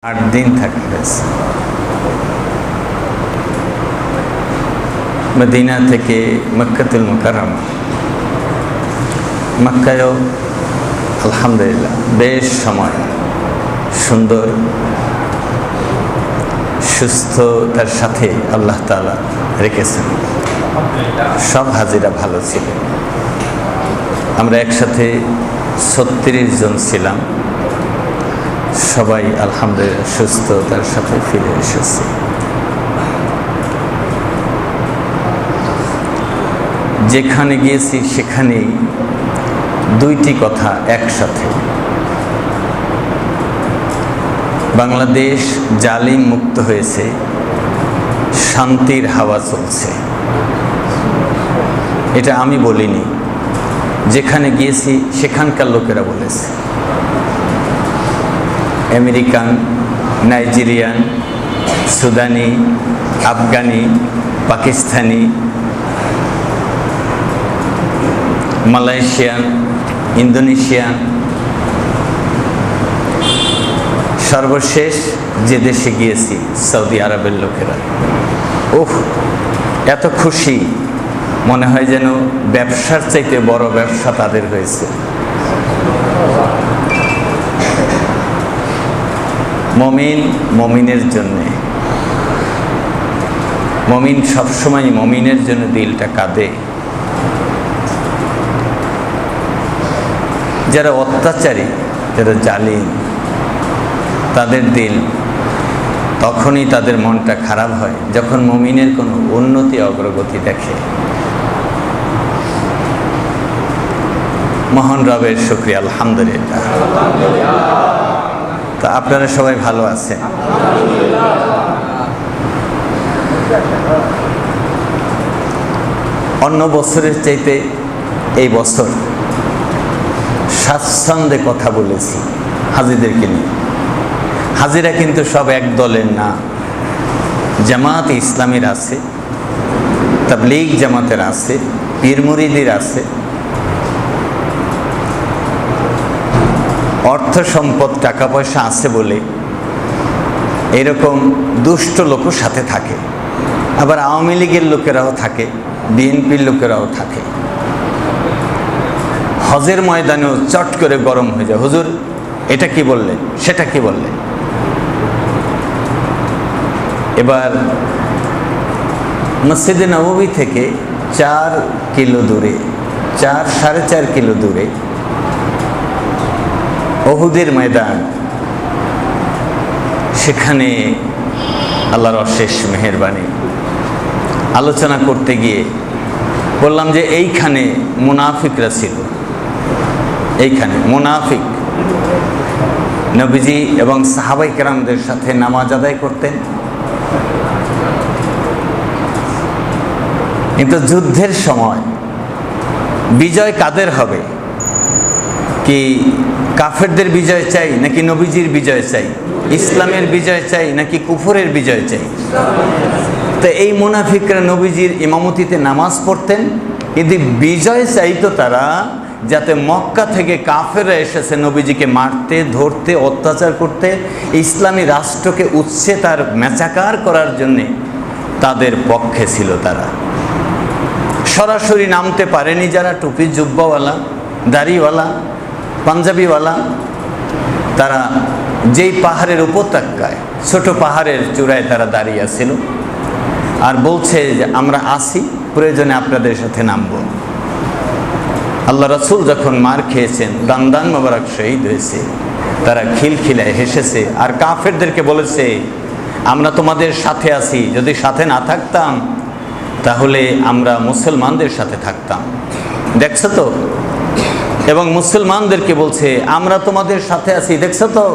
8 দিন থাকা হয়েছে। মদিনা থেকে মক্কাতুল মুকাররমা, মক্কায়ও আলহামদুলিল্লাহ বেশ সময় সুন্দর সুস্থতার সাথে আল্লাহ তাআলা রেখেছেন। সব হাজিরা ভালো ছিল। আমরা একসাথে 36 জন ছিলাম। সবাই আলহামদুলিল্লাহ সুস্থতার সাথে ফিরে এসেছে। যেখানে গিয়েছি সেখানেই দুইটি কথা একসাথে। বাংলাদেশ জালিম মুক্ত হয়েছে, শান্তির হাওয়া চলছে। এটা আমি বলিনি, যেখানে গিয়েছি সেখানকার লোকেরা বলেছে। আমেরিকান, নাইজেরিয়ান, সুদানি, আফগানি, পাকিস্তানি, মালয়েশিয়ান, ইন্দোনেশিয়ান, সর্বশেষ যে দেশে গিয়েছি সৌদি আরবের লোকেরা, ওহ এত খুশি, মনে হয় যেন ব্যবসার চাইতে বড় ব্যবসা তাদের হয়েছে। মমিন মমিনের জন্যে, মমিন সবসময় মমিনের জন্য দিলটা কাঁদে। যারা অত্যাচারী, যারা জালিম, তাদের দিল তখনই, তাদের মনটা খারাপ হয় যখন মমিনের কোনো উন্নতি অগ্রগতি দেখে। মহান রবের শুকরিয়া, আলহামদুলিল্লাহ। তা আপনারা সবাই ভালো আছেন? অন্য বছরের চাইতে এই বছর স্বাচ্ছন্দ্যে কথা বলেছি হাজিদেরকে নিয়ে। হাজিরা কিন্তু সব এক দলের না, জামাত ইসলামের আছে, তাবলীগ জামাতের আছে, পীর মুরিদির আছে। অর্থ সম্পদ টাকা পয়সা আছে বলে এরকম দুষ্ট লোকও সাথে থাকে। আবার আওয়ামী লীগের লোকেরাও থাকে, বিএনপির লোকেরাও থাকে। হজের ময়দানেও চট করে গরম হয়ে যায়, হুজুর এটা কি বললেন, সেটা কি বললেন। এবার মসজিদে নববী থেকে 4 কিলো দূরে, 4-4.5 কিলো দূরে উহুদের ময়দান, সেখানে আল্লাহর অশেষ মেহেরবানি। আলোচনা করতে গিয়ে বললাম যে এইখানে মুনাফিকরা ছিল, এইখানে মুনাফিক নবীজি এবং সাহাবায়ে কেরামদের সাথে নামাজ আদায় করতেন, কিন্তু যুদ্ধের সময় বিজয় কাদের হবে? কি কাফেরদের বিজয় চাই নাকি নবীজির বিজয় চাই? ইসলামের বিজয় চাই নাকি কুফরের বিজয় চাই? তো এই মুনাফিকরা নবীজির ইমামতিতে নামাজ পড়তেন, কিন্তু বিজয় চাইতো তারা যাতে মক্কা থেকে কাফেররা এসেছে নবীজিকে মারতে, ধরতে, অত্যাচার করতে, ইসলামী রাষ্ট্রকে উচ্ছেদ আর মেচাকার করার জন্যে তাদের পক্ষে ছিল। তারা সরাসরি নামতে পারেনি যারা টুপি জুব্বাওয়ালা, দাড়িওয়ালা, পাঞ্জাবিওয়ালা, তারা যেই পাহাড়ের উপত্যকায়, ছোট পাহাড়ের চূড়ায় তারা দাঁড়িয়ে ছিল আর বলছে যে আমরা আসি, প্রয়োজনে আপনাদের সাথে নামব। আল্লাহ রাসূল যখন মার খেয়েছেন, দান মোবারক শহীদ হয়েছে, তারা খিলখিলায় হেসেছে আর কাফেরদেরকে বলেছে আমরা তোমাদের সাথে আছি, যদি সাথে না থাকতাম তাহলে আমরা মুসলমানদের সাথে থাকতাম। দেখছো তো? এবং মুসলমানদেরকে বলছে আমরা তোমাদের সাথে আছি, দেখছো তো?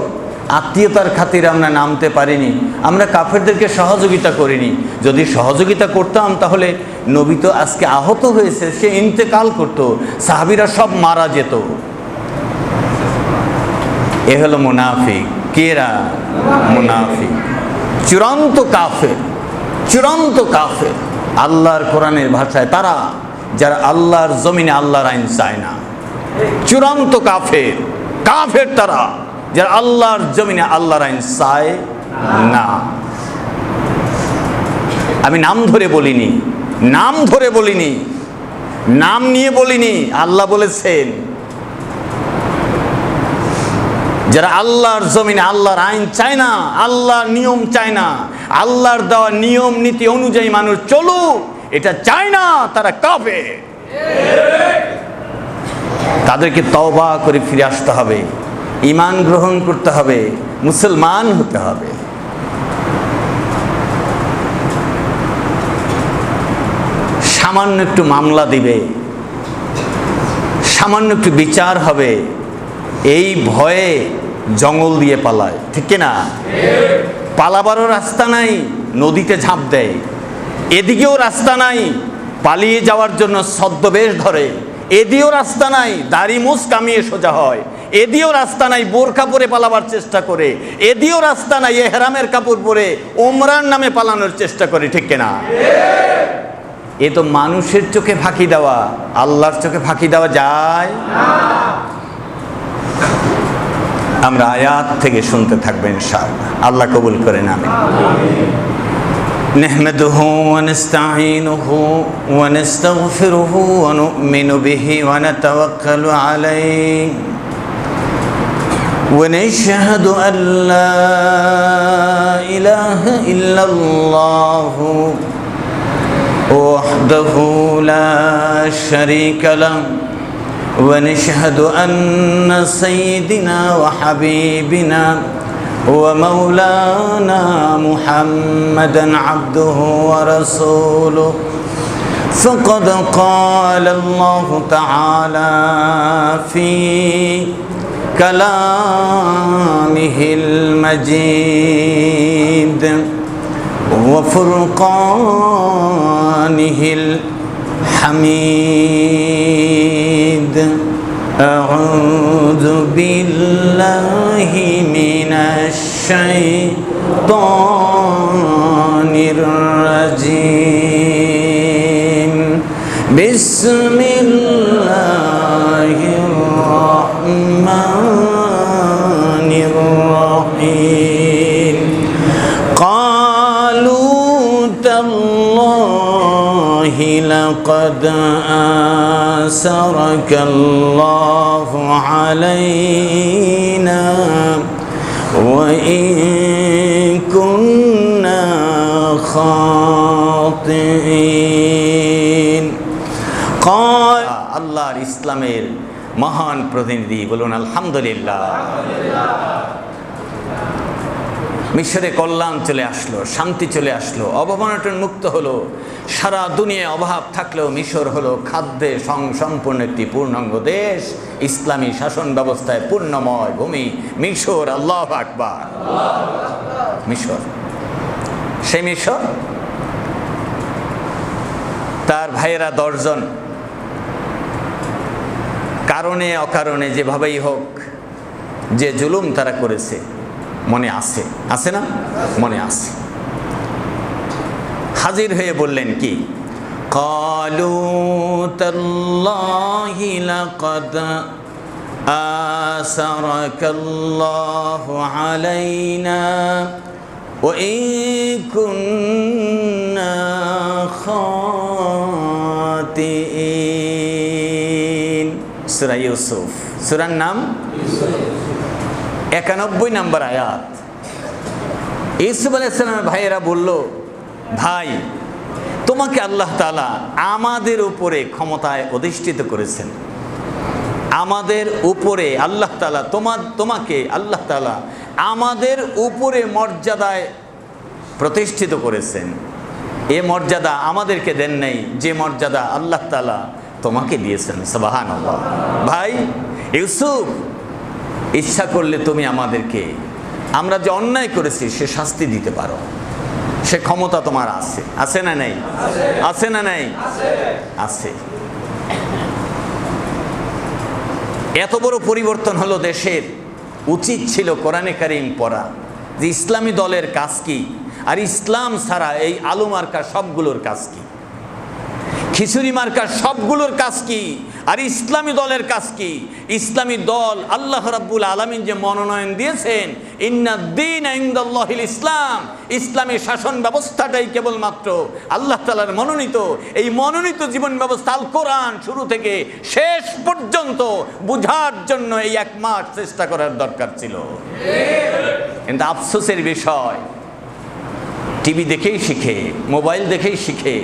আত্মীয়তার খাতিরে আমরা নামতে পারিনি, আমরা কাফেরদেরকে সহযোগিতা করিনি। যদি সহযোগিতা করতাম তাহলে নবী তো আজকে আহত হয়েছে, সে ইন্তেকাল করত, সাহাবীরা সব মারা যেত। এ হলো মুনাফিক। কেরা? মুনাফিক, চূড়ান্ত কাফের, চূড়ান্ত কাফের। আল্লাহর কোরআনের ভাষায় তারা যারা আল্লাহর জমিনে আল্লাহর আইন চায় না, চূড়ান্ত কাফের, কাফের তারা। যারা আল্লাহর জমিনে আল্লাহর আইন চায় না। আমি নাম ধরে বলিনি, নাম ধরে বলিনি, নাম নিয়ে বলিনি, আল্লাহ বলেছেন যারা আল্লাহর জমিনে আল্লাহর আইন চায় না, আল্লাহর নিয়ম চায় না, আল্লাহর দেওয়া নিয়ম নীতি অনুযায়ী মানুষ চলুক, এটা চায় না, তারা কাফের। তাদেরকে তওবা করে ফিরে আসতে হবে, ঈমান গ্রহণ করতে হবে, মুসলমান হতে হবে। সামান্য একটু মামলা দিবে, সামান্য একটু বিচার হবে, এই ভয়ে জঙ্গল দিয়ে পালায়, ঠিক কিনা? পালাবারও রাস্তা নাই, নদীতে ঝাঁপ দেয়। এদিকেও রাস্তা নাই, পালিয়ে যাওয়ার জন্য ছদ্মবেশ ধরে। এদিকেও রাস্তা নাই, দাড়ি মুছ কামিয়ে সোজা হয়। এদিকেও রাস্তা নাই, বোরকা পরে পালাবার চেষ্টা করে। এদিকেও রাস্তা নাই, এহরামের কাপড় পরে ওমরার নামে পালানোর চেষ্টা করে, ঠিক কিনা? এ তো মানুষের চোখে ফাঁকি দেওয়া, আল্লাহর চোখে ফাঁকি দেওয়া যায় না। আমরা আয়াত থেকে শুনতে থাকবেন ইনশাআল্লাহ, আল্লাহ কবুল করেন, আমিন। নাহমাদুহু ওয়া নাস্তাঈনুহু ওয়া নাস্তাগফিরুহু ওয়া নু'মিনু বিহি ওয়া নাতাওয়াক্কালু আলাইহি ওয়া নাশহাদু আল লা ইলাহা ইল্লাল্লাহু ওয়াহদাহু লা শারীকা লাহু ونشهد أن سيدنا وحبيبنا ومولانا محمدا عبده ورسوله فقد قال الله تعالى في كلامه المجيد وفرقانه الحميد أعوذ بالله من الشيطان الرجيم بسم الله الرحمن الرحيم قالوا تالله لقد آثرك الله علينا وإن كنا خاطئين قال আল্লাহর ইসলামের মহান প্রতিনিধি বলুন আলহামদুলিল্লাহ। মিশরে কল্যাণ চলে আসলো, শান্তি চলে আসলো, অভাবনাটন মুক্ত হলো। সারা দুনিয়ায় অভাব থাকলেও মিশর হলো খাদ্যে সম্পূর্ণ একটি পূর্ণাঙ্গ দেশ, ইসলামী শাসন ব্যবস্থায় পূর্ণময় ভূমি মিশর। আল্লাহু আকবার। মিশর, সেই মিশর, তার ভাইয়েরা 10 জন কারণে অকারণে যেভাবেই হোক যে জুলুম তারা করেছে মনে আছে, আছে না? মনে আছে। হাজির হয়ে বললেন কি? ক্বালু তাল্লাহি লাকাদ আসারাকাল্লাহু আলাইনা ওয়া ইন কুন্না খাতিইন। সূরা ইউসুফ, সূরার নাম 91 নম্বর আয়াত। ইউসুফ আলাইহিস সালামের ভাইয়েরা বলল, ভাই তোমাকে আল্লাহ তাআলা আমাদের উপরে ক্ষমতায় অধিষ্ঠিত করেছেন, আমাদের উপরে আল্লাহ তাআলা তোমাকে আল্লাহ তাআলা আমাদের উপরে মর্যাদায় প্রতিষ্ঠিত করেছেন। এ মর্যাদা আমাদেরকে দেন নাই যে মর্যাদা আল্লাহ তাআলা তোমাকে দিয়েছেন। সুবহানাল্লাহ। ভাই ইউসুফ, ইচ্ছা করলে তুমি আমাদেরকে, আমরা যে অন্যায় করেছি সে শাস্তি দিতে পারো, সে ক্ষমতা তোমার আছে, আছে না নাই? আছে না নাই? আছে। এত বড় পরিবর্তন হলো দেশের, উচিত ছিল কোরআনে কারীম পড়া, যে ইসলামী দলের কাজ কি আর ইসলাম ছাড়া এই আলু মার্কা সবগুলোর কাজ কি। খিচুড়ি মার্কার সবগুলোর কাজ কি, আর ইসলামী দলের কাজ কি? ইসলামী দল আল্লাহ রাব্বুল আলামিন যে মনোনয়ন দিয়েছেন, ইন্নাদ-দীন ইনদাল্লাহিল ইসলাম, ইসলামী শাসন ব্যবস্থাটাই কেবলমাত্র আল্লাহ তাআলার মনোনীত। এই মনোনীত জীবন ব্যবস্থা আল কোরআন শুরু থেকে শেষ পর্যন্ত বুঝার জন্য এই 1 মাস চেষ্টা করার দরকার ছিল। কিন্তু আফসোসের বিষয়, টিভি দেখেই শিখে, মোবাইল দেখেই শিখে,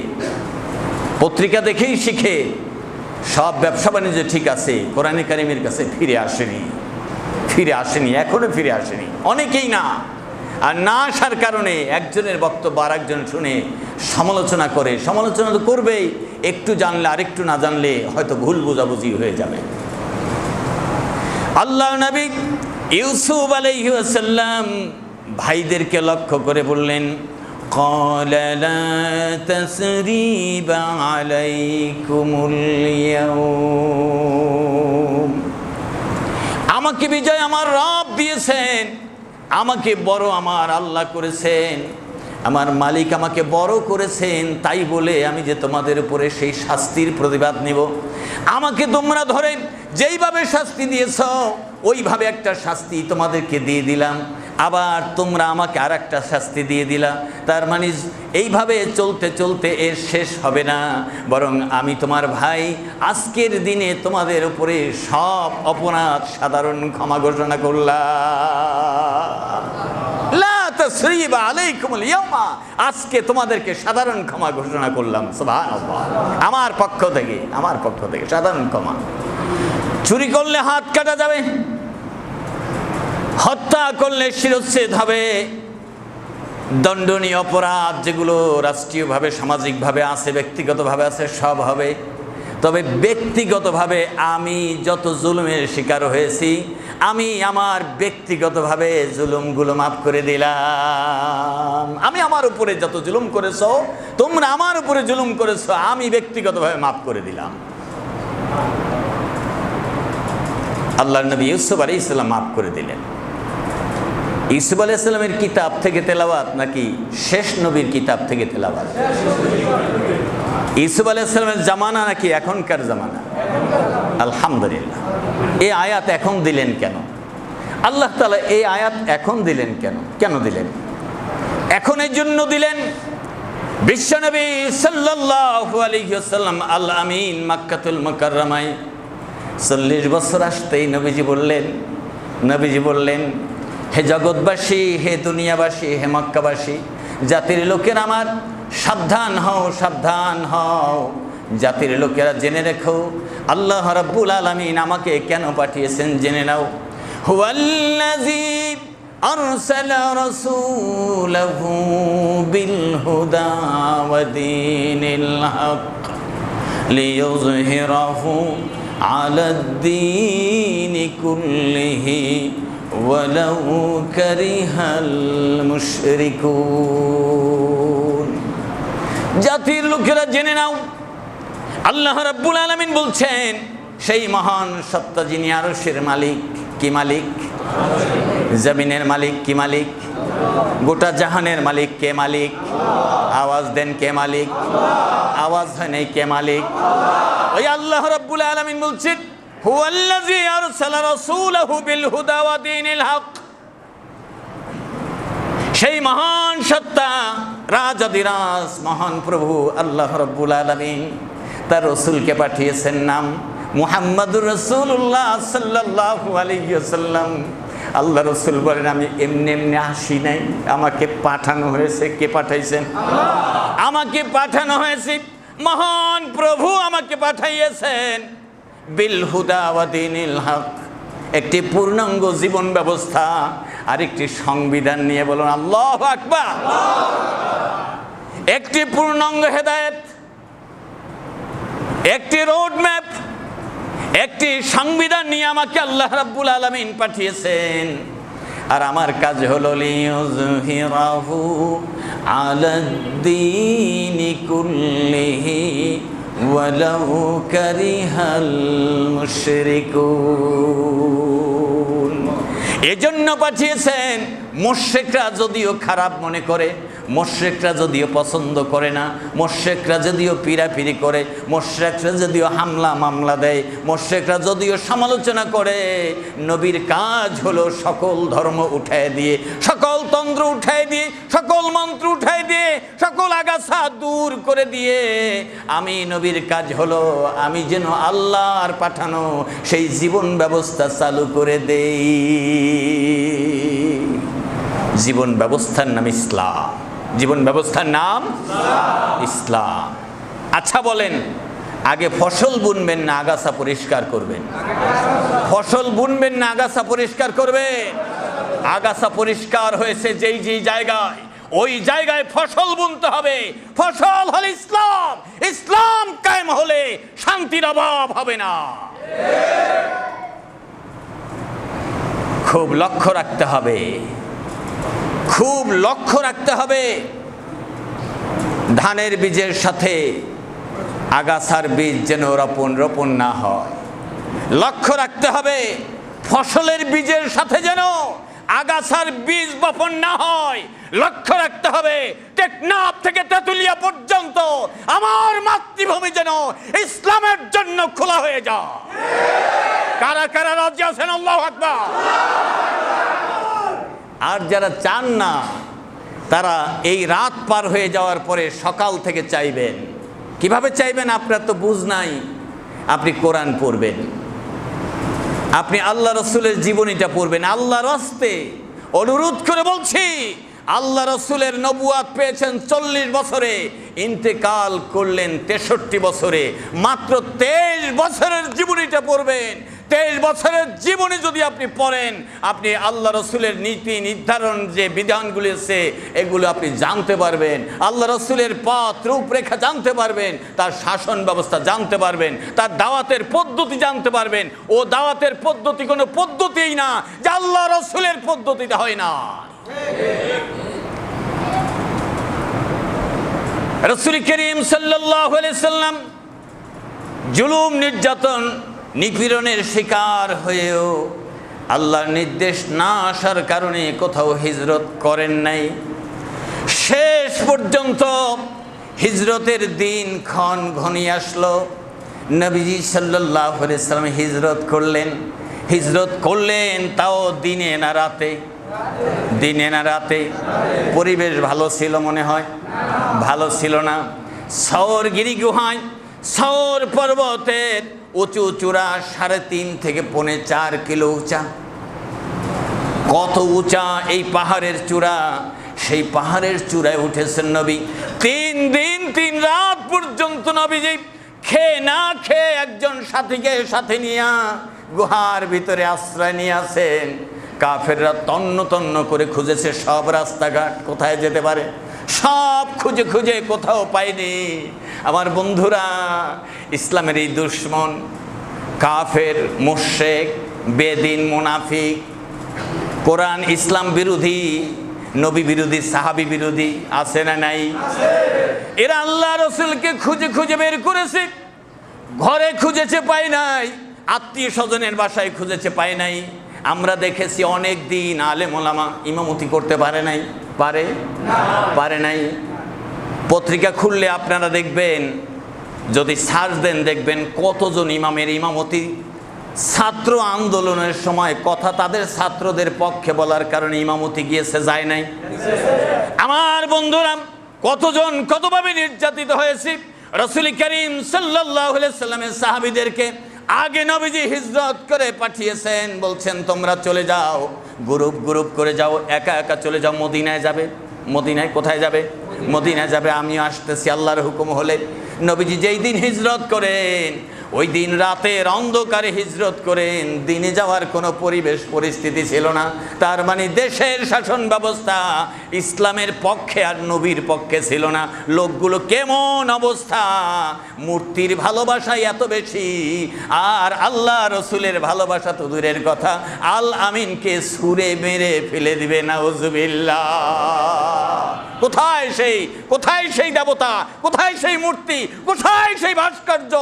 পত্রিকা দেখেই শিখে, সব ব্যবসা বাণিজ্য ঠিক আছে, কোরআনে কারিমের কাছে ফিরে আসেনি, এখনো ফিরে আসেনি অনেকেই না। আর না আসার কারণে একজনের বক্তব্য আর একজন শুনে সমালোচনা করে, সমালোচনা তো করবেই, একটু জানলে আরেকটু না জানলে হয়তো ভুল বোঝাবুঝি হয়ে যাবে। আল্লাহ নবী ইউসুফ আলাইহিস সালাম ভাইদেরকে লক্ষ্য করে বললেন, قال لا تثريب عليكم اليوم, আমাকে বিজয় আমার রব দিয়েছেন, আমাকে বড় আমার আল্লাহ করেছেন, আমার মালিক আমাকে বড় করেছেন, তাই বলে আমি যে তোমাদের উপরে সেই শাস্তির প্রতিবাদ নিব। আমাকে তোমরা ধরে যেইভাবে শাস্তি দিয়েছ ওইভাবে একটা শাস্তি তোমাদেরকে দিয়ে দিলাম, আবার তোমরা আমাকে আর একটা শাস্তি দিয়ে দিলা। তার মানে এইভাবে চলতে চলতে এর শেষ হবে না, বরং আমি তোমার ভাই আজকের দিনে তোমাদের উপরে সব অপরাধ সাধারণ ক্ষমা ঘোষণা করলাম। লা তাসরিবা আলাইকুমুল ইয়াওমা, আজকে তোমাদেরকে সাধারণ ক্ষমা ঘোষণা করলাম। সুবহানাল্লাহ, আমার পক্ষ থেকে সাধারণ ক্ষমা। চুরি করলে হাত কাটা যাবে, হত্যা করলে শিরচ্ছেদ হবে, দণ্ডনীয় অপরাধ যেগুলো রাষ্ট্রীয়ভাবে সামাজিকভাবে আছে, ব্যক্তিগতভাবে আছে, সব হবে। তবে ব্যক্তিগতভাবে আমি যত জুলুমের শিকার হয়েছি, আমি আমার ব্যক্তিগতভাবে জুলুমগুলো মাফ করে দিলাম। আমি আমার উপরে যত জুলুম করেছো, তোমরা আমার উপরে জুলুম করেছো, আমি ব্যক্তিগতভাবে মাফ করে দিলাম। আল্লাহর নবী ইউসুফ আলাইহিস সালাম মাফ করে দিলেন। ইউসুফ আলাইহিস সালামের কিতাব থেকে তেলাওয়াত নাকি শেষ নবীর কিতাব থেকে তেলাওয়াত? ইউসুফ আলাইহিস সালামের জামানা নাকি এখনকার জামানা? আলহামদুলিল্লাহ। এই আয়াত এখন দিলেন কেন? আল্লাহ তাআলা এই আয়াত এখন দিলেন কেন? কেন দিলেন? এখন এই জন্য দিলেন, বিশ্বনবী সাল্লাল্লাহু আলাইহি ওয়াসাল্লাম আল আমিন মক্কাতুল মুকাররমায় 40 বছর আসতেই নবীজি বললেন, হে জগৎবাসী, হে দুনিয়াবাসী, হে মক্কাবাসী, জাতির লোকেরা আমার সাবধান হও, জাতির লোকেরা জেনে রেখো আল্লাহ রাব্বুল আলামিন আমাকে কেন পাঠিয়েছেন জেনে নাও। হুয়াল্লাযী আরসালা রাসূলাহু বিল হুদা ওয়া দীনিল হক লিইয়ুযহিরাহু আলাদ-দীনি কুল্লিহি ওয়ালাউ কারিহাল মুশরিকুন। জাতির লোকেরা জেনে নাও, আল্লাহ রাব্বুল আলামিন বলছেন, সেই মহান সত্তা যিনি আরশের মালিক, কি মালিক? জমিনের মালিক, কি মালিক? গোটা জাহানের মালিক, কে মালিক? আওয়াজ দেন, কে মালিক? আওয়াজ হয় নাই, কে মালিক? ওই আল্লাহ রাব্বুল আলামিন বলছেন, হুয়াল্লাযী আরসালা রাসূলাহু বিল হুদা ওয়া দীনিল হক। সেই মহান সত্তা, রাজাদিরাজ মহান প্রভু আল্লাহ রাব্বুল আলামিন তার রাসূলকে পাঠিয়েছেন, নাম মুহাম্মাদুর রাসূলুল্লাহ সাল্লাল্লাহু আলাইহি ওয়াসাল্লাম। আল্লাহ রাসূল বলেন, আমি এমনি আসি নাই, আমাকে পাঠানো হয়েছে। কে পাঠাইছেন? আমাকে পাঠানো হয়েছে, মহান প্রভু আমাকে পাঠাইয়েছেন। বিল হুদা ওয়া দীনিল হক, একটি পূর্ণাঙ্গ জীবন ব্যবস্থা আর একটি সংবিধান নিয়ে। বলুন আল্লাহু আকবার। একটি পূর্ণাঙ্গ হেদায়েত, একটি রোড ম্যাপ, একটি সংবিধান নিয়ে আমাকে আল্লাহ রাব্বুল আলামিন পাঠিয়েছেন। আর আমার কাজ হলো লিইয়ুযহিরাহু আলাদ-দীনি কুল্লিহি ওয়ালাউ কারিহাল মুশরিকুন। এজন্য পাঠিয়েছেন মুশরিকরা যদিও খারাপ মনে করে, মুশরিকরা যদিও পছন্দ করে না, মুশরিকরা যদিও পিরাপিরি করে, মুশরিকরা যদিও হামলা মামলা দেয়, মুশরিকরা যদিও সমালোচনা করে, নবীর কাজ হলো সকল ধর্ম উঠায় দিয়ে, সকল তন্ত্র উঠায় দিয়ে, সকল মন্ত্র উঠায় দিয়ে, সকল আগাছা দূর করে দিয়ে আমি নবীর কাজ হলো আমি যেন আল্লাহর পাঠানো সেই জীবন ব্যবস্থা চালু করে দেই। জীবন ব্যবস্থার নাম ইসলাম। জীবন ব্যবস্থার নাম ইসলাম। আচ্ছা বলেন, আগে ফসল বুনবেন না আগাছা পরিষ্কার করবেন? ফসল বুনবেন না আগাছা পরিষ্কার করবেন? আগাছা পরিষ্কার হয়েছে যেই যেই জায়গায়, ওই জায়গায় ফসল বুনতে হবে। ফসল হল ইসলাম। ইসলাম কায়েম হলে শান্তির অভাব হবে না। খুব লক্ষ্য রাখতে হবে, খুব লক্ষ্য রাখতে হবে ধানের বীজের সাথে আগাছার বীজ যেন রোপণ না হয়। লক্ষ্য রাখতে হবে ফসলের বীজের সাথে যেন আগাছার বীজ বপন না হয়। লক্ষ্য রাখতে হবে টেকনাফ থেকে তেতুলিয়া পর্যন্ত আমার মাতৃভূমি যেন ইসলামের জন্য খোলা হয়ে যায়। কারা কারা রাজি আছেন? আল্লাহু আকবার। আর যারা চান না তারা এই রাত পার হয়ে যাওয়ার পরে সকাল থেকে চাইবেন। কিভাবে চাইবেন? আপনার তো বুঝ নাই। আপনি কোরআন পড়বেন, আপনি আল্লাহ রসুলের জীবনীটা পড়বেন। আল্লাহর রাস্তে অনুরোধ করে বলছি, আল্লাহ রসুলের নবুয়াত পেয়েছেন 40 বছরে, ইন্তেকাল করলেন 63 বছরে। মাত্র 23 বছরের জীবনীটা পড়বেন। 23 বছরের জীবনী যদি আপনি পড়েন, আপনি আল্লাহ রসুলের নীতি নির্ধারণ যে বিধানগুলি আছে এগুলো আপনি জানতে পারবেন। আল্লাহ রসুলের পথ রূপরেখা জানতে পারবেন, তার শাসন ব্যবস্থা জানতে পারবেন, তার দাওয়াতের পদ্ধতি জানতে পারবেন। ও দাওয়াতের পদ্ধতি কোনো পদ্ধতিই না যে আল্লাহ রসুলের পদ্ধতিটা হয় না। রাসূল করিম সাল্লাল্লাহু আলাইহি সাল্লাম জুলুম নির্যাতন নিপীড়নের শিকার হয়েও আল্লাহর নির্দেশ না আসার কারণে কোথাও হিজরত করেন নাই। শেষ পর্যন্ত হিজরতের দিন ক্ষণ ঘনিয়ে আসলো। নবীজি সাল্লাল্লাহু আলাইহি সাল্লাম হিজরত করলেন। হিজরত করলেন তাও দিনে না রাতে? দিনে না রাতে? পরিবেশ ভালো ছিল মনে হয়? ভালো ছিল না। সওর গিরি গুহায়, সওর পর্বতের উঁচু চূড়া 3.5 থেকে 4 কিলো উঁচা। কত উঁচা এই পাহাড়ের চূড়া! সেই পাহাড়ের চূড়ায় উঠেছেন নবী। 3 দিন 3 রাত পর্যন্ত নবীজি খেয়ে না খেয়ে একজন সাথীকে সাথে নিয়ে গুহার ভিতরে আশ্রয় নিয়ে আছেন। কাফেররা তন্ন তন্ন করে খুঁজেছে সব রাস্তাঘাট, কোথায় যেতে পারে সব খুঁজে খুঁজে কোথাও পায়নি। আমার বন্ধুরা, ইসলামের এই দুশমন কাফের, মুশরিক, বেদিন, মুনাফিক, কোরআন ইসলাম বিরোধী, নবী বিরোধী, সাহাবী বিরোধী আছে না নাই? এরা আল্লাহ রসুলকে খুঁজে খুঁজে বের করেছে। ঘরে খুঁজেছে পায় নাই, আত্মীয় স্বজনের বাসায় খুঁজেছে পায় নাই। আমরা দেখেছি অনেক দিন আলেম ওলামা ইমামতি করতে পারে নাই। পারে নাই। পত্রিকা খুললে আপনারা দেখবেন, যদি সার্চ দেন দেখবেন কতজন ইমামের ইমামতি ছাত্র আন্দোলনের সময় কথা তাদের ছাত্রদের পক্ষে বলার কারণে ইমামতি গিয়েছে, যায় নাই। আমার বন্ধুরা, কতজন কতভাবে নির্যাতিত হয়েছে। রাসূল করিম সাল্লাল্লাহু আলাইহি সাল্লামের সাহাবীদেরকে আগে নবীজি হিজরত করে পাঠিয়েছেন, বলছেন তোমরা চলে যাও, গ্রুপ গ্রুপ করে যাও, একা একা চলে যাও, মদিনায় যাবে। মদিনায় কোথায় যাবে? মদিনায় যাবে, আমিও আসতেছি আল্লাহর হুকুম হলে। নবীজি যেই দিন হিজরত করেন ওই দিন রাতের অন্ধকারে হিজরত করেন। দিনে যাওয়ার কোনো পরিবেশ পরিস্থিতি ছিল না। তার মানে দেশের শাসন ব্যবস্থা ইসলামের পক্ষে আর নবীর পক্ষে ছিল না। লোকগুলো কেমন অবস্থা, মূর্তির ভালোবাসাই এত বেশি, আর আল্লাহ রসুলের ভালোবাসা তো দূরের কথা, আল আমিনকে ছুঁড়ে মেরে ফেলে দিবে, নাউজুবিল্লাহ। কোথায় সেই দেবতা, কোথায় সেই মূর্তি, কোথায় সেই ভাস্কর্য?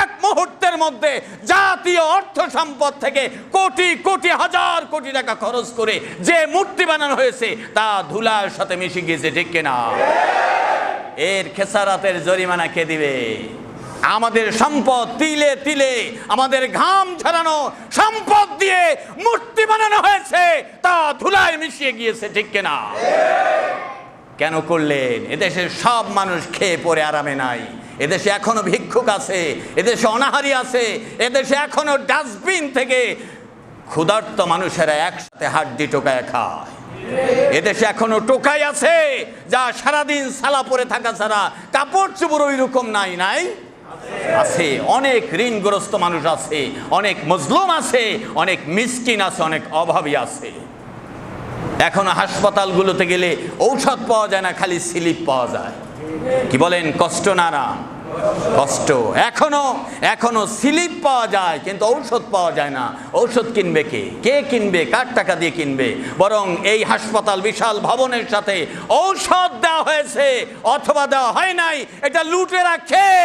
এক মুহূর্তের মধ্যে জাতীয় অর্থ সম্পদ থেকে কোটি কোটি হাজার কোটি টাকা খরচ করে যে মূর্তি বানানো হয়েছে তা ধুলার সাথে মিশে গিয়েছে, ঠিক কিনা? এর খেসারাতের জরিমানা কে দিবে? আমাদের সম্পদ, তিলে তিলে আমাদের ঘাম ঝরানো সম্পদ দিয়ে মূর্তি বানানো হয়েছে, তা ধুলায় মিশিয়ে গিয়েছে, ঠিক কিনা? কেন করলেন? এদেশের সব মানুষ খেয়ে পরে আরামে নাই। এদেশে এখনো ভিক্ষুক আছে, এদেশে অনাহারী আছে, এদেশে এখনো ডাস্টবিন থেকে ক্ষুধার্ত মানুষেরা একসাথে হাড্ডি টোকায় খায়। এদেশে এখনো টোকাই আছে যা সারাদিন সালা পরে থাকা ছাড়া কাপড় চোপড় ওই রকম নাই আছে। অনেক ঋণগ্রস্ত মানুষ আছে, অনেক মজলুম আছে, অনেক মিসকিন আছে, অনেক অভাবী আছে। এখনো হাসপাতালগুলোতে গেলে ঔষধ পাওয়া যায় না, খালি স্লিপ পাওয়া যায়। কি বলেন, কষ্ট না? না কষ্ট। এখনো স্লিপ পাওয়া যায় কিন্তু ঔষধ পাওয়া যায় না। ঔষধ কিনবে কে কিনবে? কার টাকা দিয়ে কিনবে? বরং এই হাসপাতাল বিশাল ভবনের সাথে ঔষধ দেওয়া হয়েছে অথবা দেওয়া হয় নাই, এটা লুটেরা খেয়ে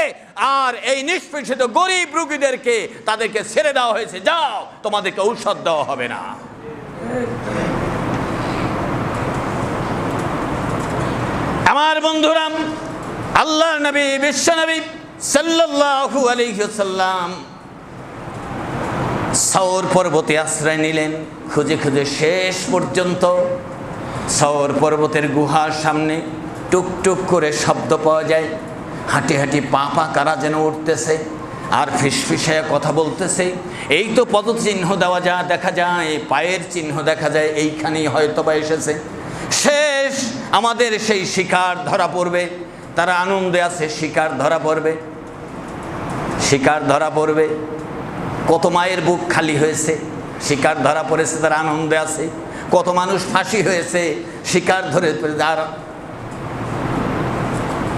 আর এই নিষ্পেষিত গরিব রোগীদেরকে তাদেরকে ছেড়ে দেওয়া হয়েছে, যাও তোমাদেরকে ঔষধ দেওয়া হবে না। আমার বন্ধুরা, আল্লাহর নবী, বিশ্ব নবী সাল্লাল্লাহু আলাইহি ওয়াসাল্লাম সওর পর্বতে আশ্রয় নিলেন। খুঁজে খুঁজে শেষ পর্যন্ত সওর পর্বতের গুহার সামনে টুকটুক করে শব্দ পাওয়া যায়। হাঁটি হাঁটি পা কারা যেন উঠতেছে আর ফিসফিসায় কথা বলতেছে। এই তো পদচিহ্ন দেওয়া যায়, দেখা যায় পায়ের চিহ্ন দেখা যায়, এইখানেই হয়তো বা এসেছে। শেষ আমাদের সেই শিকার ধরা পড়বে। তারা আনন্দে আছে, শিকার ধরা পড়বে। কত মায়ের বুক খালি হয়েছে, শিকার ধরা পড়েছে, তারা আনন্দে আছে। কত মানুষ ফাঁসি হয়েছে, শিকার ধরে। আর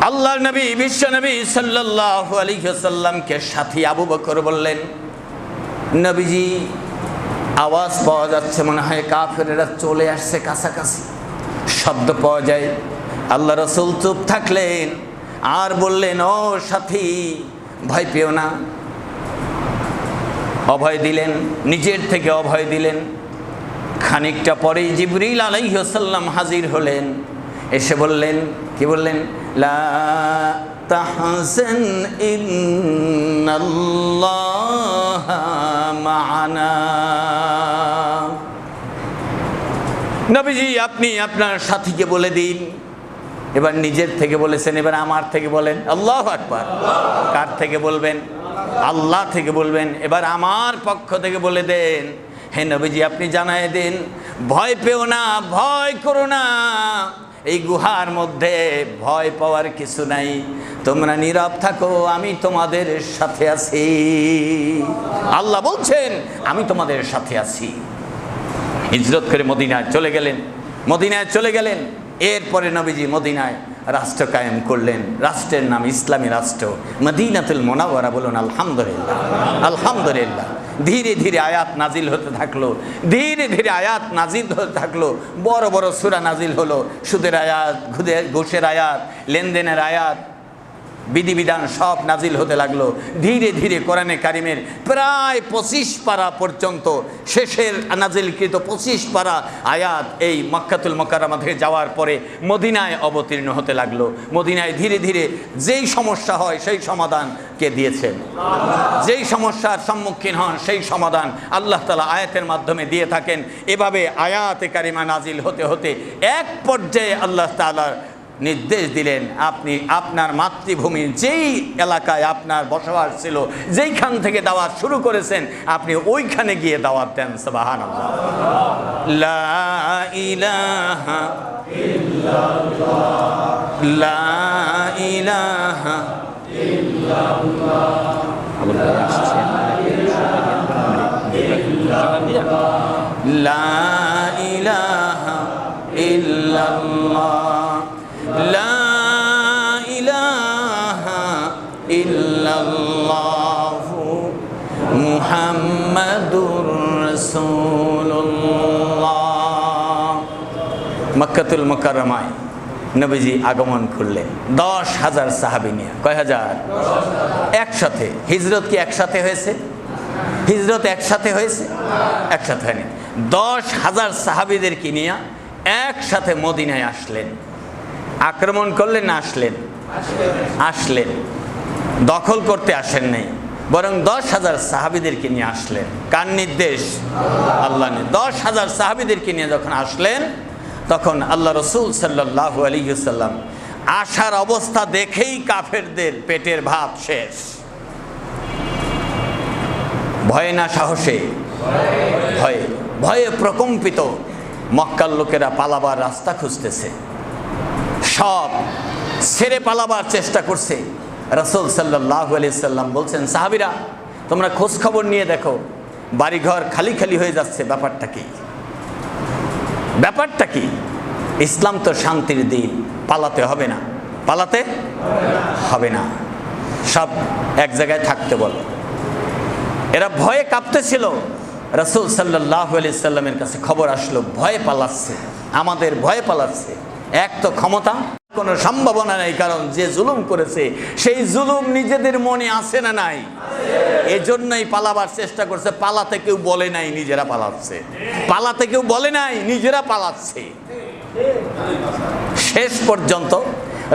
আল্লাহর নবী, বিশ্ব নবী সাল্লাল্লাহু আলাইহি ওয়াসাল্লামকে সাথী আবু বকর বললেন, নবীজি আওয়াজ পাওয়া যাচ্ছে, মনে হয় কাফেরেরা চলে আসছে কাছাকাছি, শব্দ পাওয়া যায়। আল্লাহ রাসূল চুপ থাকলেন আর বললেন, ও সাথী, ভয় পেও না। অভয় দিলেন, নিজের থেকে অভয় দিলেন। খানিকটা পরেই জিবরিল আলাইহিস সালাম হাজির হলেন। এসে বললেন, কি বললেন? লা তাহজান ইন্নাল্লাহা মা'ানা। নবীজি, আপনি আপনার সাথীকে বলে দিন। এবার নিজের থেকে বলেছেন, এবার আমার থেকে বলেন। আল্লাহু আকবার। কার থেকে বলবেন? আল্লাহ থেকে বলবেন। এবার আমার পক্ষ থেকে বলে দেন, হে নবীজি, আপনি জানায় দিন, ভয় পেও না, ভয় করো না। এই গুহার মধ্যে ভয় পাওয়ার কিছু নাই, তোমরা নীরব থাকো, আমি তোমাদের সাথে আছি। আল্লাহ বলছেন, আমি তোমাদের সাথে আছি। হিজরত করে মদিনায় চলে গেলেন। এরপরে নবীজি মদিনায় রাষ্ট্র কায়েম করলেন। রাষ্ট্রের নাম ইসলামী রাষ্ট্র মদিনাতুল মুনাওয়ারা। বলুন আলহামদুলিল্লাহ, আলহামদুলিল্লাহ। ধীরে ধীরে আয়াত নাজিল হতে থাকলো। বড় বড় সূরা নাজিল হলো। সুদের আয়াত, ঘুষের আয়াত, লেনদেনের আয়াত, বিধিবিধান সব নাজিল হতে লাগলো। ধীরে ধীরে কোরআনে কারিমের প্রায় 25 পারা পর্যন্ত, শেষের নাজিলকৃত 25 পারা আয়াত এই মক্কাতুল মুকাররমা থেকে যাওয়ার পরে মদিনায় অবতীর্ণ হতে লাগলো। মদিনায় ধীরে ধীরে যেই সমস্যা হয় সেই সমাধান কে দিয়েছেন? যেই সমস্যার সম্মুখীন হন সেই সমাধান আল্লাহ তাআলা আয়াতের মাধ্যমে দিয়ে থাকেন। এভাবে আয়াতে কারিমা নাজিল হতে হতে এক পর্যায়ে আল্লাহ তাআলা নির্দেশ দিলেন, আপনি আপনার মাতৃভূমির যেই এলাকায় আপনার বসবাস ছিল, যেইখান থেকে দাওয়াত শুরু করেছেন, আপনি ওইখানে গিয়ে দাওয়াত দেন। সুবহানাল্লাহ। লা ইলাহা ইল্লাল্লাহ, লা ইলাহা ইল্লাল্লাহ, লা ইলাহা ইল্লাল্লাহ, লা ইলাহা ইল্লাল্লাহু মুহাম্মাদুর রাসূলুল্লাহ। মক্কাতুল মুকাররমায় নবীজি আগমন করলেন 10,000 সাহাবী নিয়ে। কয় হাজার? একসাথে। হিজরত কি একসাথে হয়েছে? হিজরত একসাথে হয়েছে? একসাথে হয়নি। 10,000 সাহাবীদেরকে নিয়ে একসাথে মদিনায় আসলেন। আক্রমণ করলেন না আসলেন? আসলেন। দখল করতে আসেন নাই, বরং 10,000 সাহাবীদেরকে নিয়ে আসলেন। কার নির্দেশ? আল্লাহ। 10,000 সাহাবীদেরকে নিয়ে যখন আসলেন, তখন আল্লাহ রসুল সাল্লাল্লাহু আলাইহি ওয়াসাল্লাম আসার অবস্থা দেখেই কাফেরদের পেটের ভাত শেষ। ভয়ে না সাহসে? ভয়ে। ভয়ে প্রকম্পিত মক্কার লোকেরা পালাবার রাস্তা খুঁজতেছে, সব ছেড়ে পালাবার চেষ্টা করছে। রাসূল সাল্লাল্লাহু আলাইহি সাল্লাম বলছেন, সাহাবীরা তোমরা খোঁজ খবর নিয়ে দেখো, বাড়িঘর খালি খালি হয়ে যাচ্ছে, ব্যাপারটা কি? ব্যাপারটা কি? ইসলাম তো শান্তির দিন, পালাতে হবে না, পালাতে হবে না, সব এক জায়গায় থাকতে বলো। এরা ভয়ে কাঁপতেছিল। রাসূল সাল্লাল্লাহু আলাইহি সাল্লামের কাছে খবর আসলো, ভয়ে পালাচ্ছে, আমাদের ভয়ে পালাচ্ছে। এক তো ক্ষমতা, কোনো সম্ভাবনা নাই, কারণ যে জুলুম করেছে সেই জুলুম নিজেদের মনে আছে না নাই? এজন্যই পালাবার চেষ্টা করছে। পালাতে কেউ বলে নাই, নিজেরা পালাচ্ছে। পালাতে কেউ বলে নাই, নিজেরা পালাচ্ছে। শেষ পর্যন্ত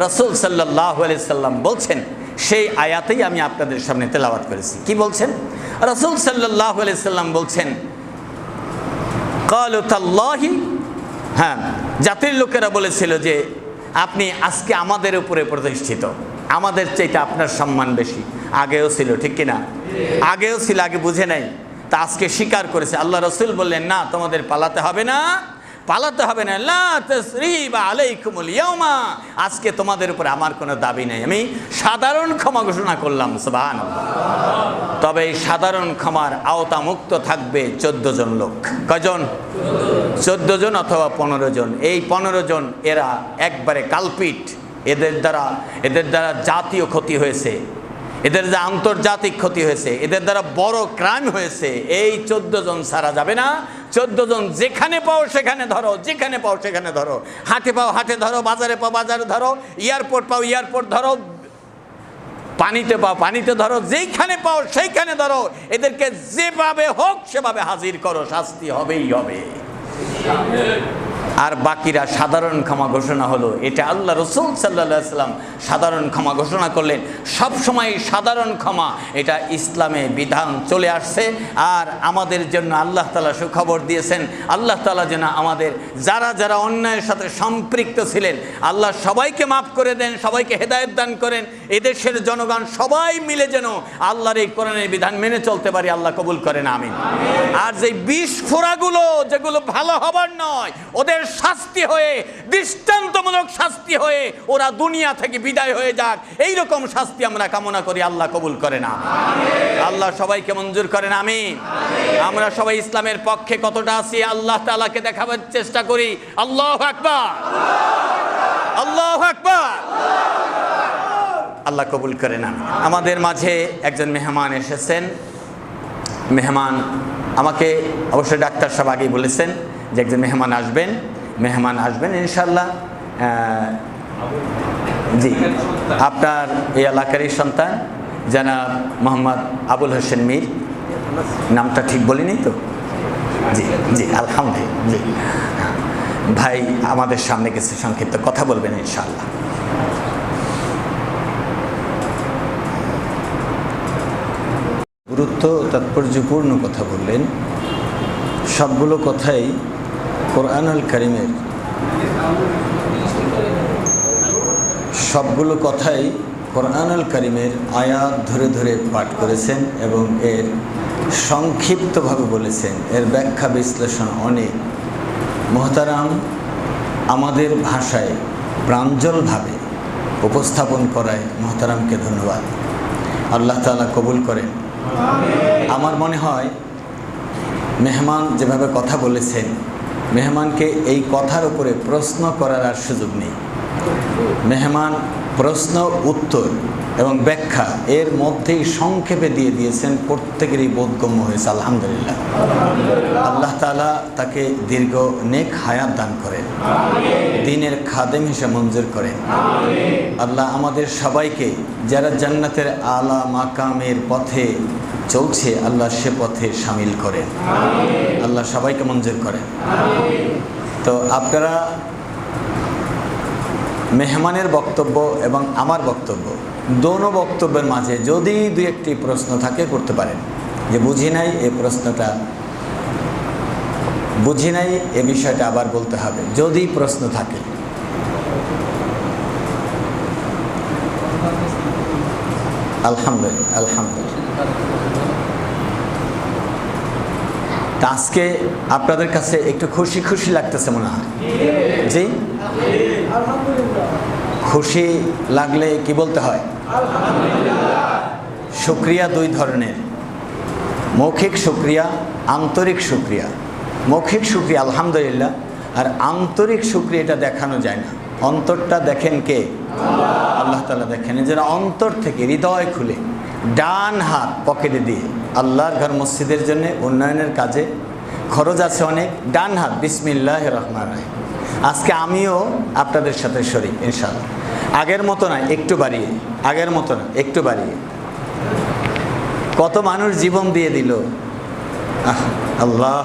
রাসূল সাল্লাল্লাহু আলাইহি সাল্লাম বলছেন, সেই আয়াতেই আমি আপনাদের সামনে তেলাওয়াত করেছি। কি বলছেন? রাসূল সাল্লাল্লাহু আলাইহি সাল্লাম বলছেন, ক্বালু তাল্লাহি, হ্যাঁ, জাতির লোকেরা বলেছিল যে আপনি আজকে আমাদের উপরে প্রতিষ্ঠিত, আমাদের চাইতে আপনার সম্মান বেশি। আগেও ছিল, ঠিক কিনা? আগেও ছিল, আগে বুঝে নাই, তা আজকে স্বীকার করেছে। আল্লাহ রসুল বললেন, না, তোমাদের পালাতে হবে না, পালাতে হবে না। লা তাসরিবা আলাইকুমুল ইয়াওমা, আজকে তোমাদের উপর আমার কোনো দাবি নেই, আমি সাধারণ ক্ষমা ঘোষণা করলাম। সুবহানাল্লাহ। তবে এই সাধারণ ক্ষমার আওতা মুক্ত থাকবে 14 জন লোক। কয়জন? 14 জন অথবা 15 জন। এই 15 জন এরা একবারে কালপিট, এদের দ্বারা জাতীয় ক্ষতি হয়েছে, এদের যে আন্তর্জাতিক ক্ষতি হয়েছে, এদের দ্বারা বড় ক্রাইম হয়েছে। এই 14 জন ছাড়া যাবে না। 14 জন যেখানে পাও সেখানে ধরো, যেখানে পাও সেখানে ধরো, হাটে পাও হাটে ধরো, বাজারে পাও বাজারে ধরো, এয়ারপোর্ট পাও এয়ারপোর্ট ধরো, পানিতে পাও পানিতে ধরো, যেইখানে পাও সেইখানে ধরো। এদেরকে যেভাবে হোক সেভাবে হাজির করো, শাস্তি হবেই হবে। আর বাকিরা সাধারণ ক্ষমা ঘোষণা হলো। এটা আল্লাহ রসুল সাল্লাল্লাহু আলাইহি ওয়াসাল্লাম সাধারণ ক্ষমা ঘোষণা করলেন। সবসময় সাধারণ ক্ষমা, এটা ইসলামে বিধান চলে আসছে। আর আমাদের জন্য আল্লাহ তাআলা সুখবর দিয়েছেন, আল্লাহ তাআলা যেন আমাদের যারা যারা অন্যায়ের সাথে সম্পৃক্ত ছিলেন, আল্লাহ সবাইকে মাফ করে দেন, সবাইকে হেদায়েত দান করেন। এদেশের জনগণ সবাই মিলে যেন আল্লাহর এই কোরআনের বিধান মেনে চলতে পারি, আল্লাহ কবুল করেন, আমিন। আর যে বিস্ফোরাগুলো, যেগুলো ভালো হবার নয়, ওদের শাস্তি হয়ে, দৃষ্টান্তমূলক শাস্তি হয়ে ওরা দুনিয়া থেকে বিদায় হয়ে যাক, এইরকম শাস্তি আমরা কামনা করি, আল্লাহ কবুল করে না, আল্লাহ সবাইকে মঞ্জুর করেন, আমিন। আমরা সবাই ইসলামের পক্ষে কতটা আছি আল্লাহ তাআলাকে দেখাবার চেষ্টা করি। আল্লাহু আকবার, আল্লাহু আকবার। আল্লাহ কবুল করে না। আমাদের মাঝে একজন মেহমান এসেছেন। মেহমান আমাকে অবশ্যই ডাক্তার সাহেব আগেই বলেছেন যে একজন মেহমান আসবেন ইনশাআল্লাহ। জি, আপনার এই এলাকারই সন্তান জনাব মোহাম্মদ আবুল হোসেন মীর, নামটা ঠিক বলিনি তো? জি জি, আলহামদুলিল্লাহ। জি ভাই আমাদের সামনে কিছু সংক্ষিপ্ত কথা বলবেন ইনশাআল্লাহ। গুরুত্ব তাৎপর্যপূর্ণ কথা বললেন। সবগুলো কথাই কোরআনুল কারীমের, সবগুলো কথাই কোরআনুল কারীমের আয়াত ধরে ধরে পাঠ করেছেন এবং এর সংক্ষিপ্তভাবে বলেছেন। এর ব্যাখ্যা বিশ্লেষণ অনেক। মুহতারাম, আমাদের ভাষায় প্রাঞ্জলভাবে উপস্থাপন করায় মুহতারামকে ধন্যবাদ। আল্লাহ তাআলা কবুল করেন। আমার মনে হয় মেহমান যেভাবে কথা বলেছেন, মেহমানকে এই কথার উপরে প্রশ্ন করার আর সুযোগ নেই। মেহমান প্রশ্ন উত্তর এবং ব্যাখ্যা এর মধ্যেই সংক্ষেপে দিয়ে দিয়েছেন, প্রত্যেকেরই বোধগম্য হয়েছে। আলহামদুলিল্লাহ। আল্লাহ তাআলা তাকে দীর্ঘ নেক হায়াত দান করেন, দ্বীনের খাদেম হিসেবে মঞ্জুর করেন। আল্লাহ আমাদের সবাইকে যারা জান্নাতের আলা মাকামের পথে চলছে, আল্লাহ সে পথে শামিল করেন। আল্লাহ সবাইকে মঞ্জুর করেন। তো আপনারা মেহমানের বক্তব্য এবং আমার বক্তব্য দোনো বক্তব্যের মাঝে যদি দুই একটি প্রশ্ন থাকে করতে পারেন, যে বুঝি নাই এই প্রশ্নটা, বুঝি নাই এ বিষয়টা আবার বলতে হবে, যদি প্রশ্ন থাকে। আলহামদুলিল্লাহ, আলহামদুলিল্লাহ। তা আজকে আপনাদের কাছে একটু খুশি খুশি লাগতেছে মনে হয়? জি, খুশি লাগলে কি বলতে হয়? শুকরিয়া দুই ধরনের, মৌখিক শুকরিয়া, আন্তরিক শুকরিয়া। মৌখিক শুকরিয়া আলহামদুলিল্লাহ, আর আন্তরিক শুকরিয়া এটা দেখানো যায় না। অন্তরটা দেখেন কে? আল্লাহ তাআলা দেখেন। যেন অন্তর থেকে হৃদয় খুলে ডান হাত পকেটে দিয়ে আল্লাহর ঘর মসজিদের জন্য উন্নয়নের কাজে খরচ আছে অনেক, ডান হাত বিসমিল্লাহির রহমানির রহিম। আজকে আমিও আপনাদের সাথে শরীক ইনশাআল্লাহ। আগের মতো না, একটু বাড়িয়ে, আগের মতো না, একটু বাড়িয়ে। কত মানুষ জীবন দিয়ে দিল, আল্লাহ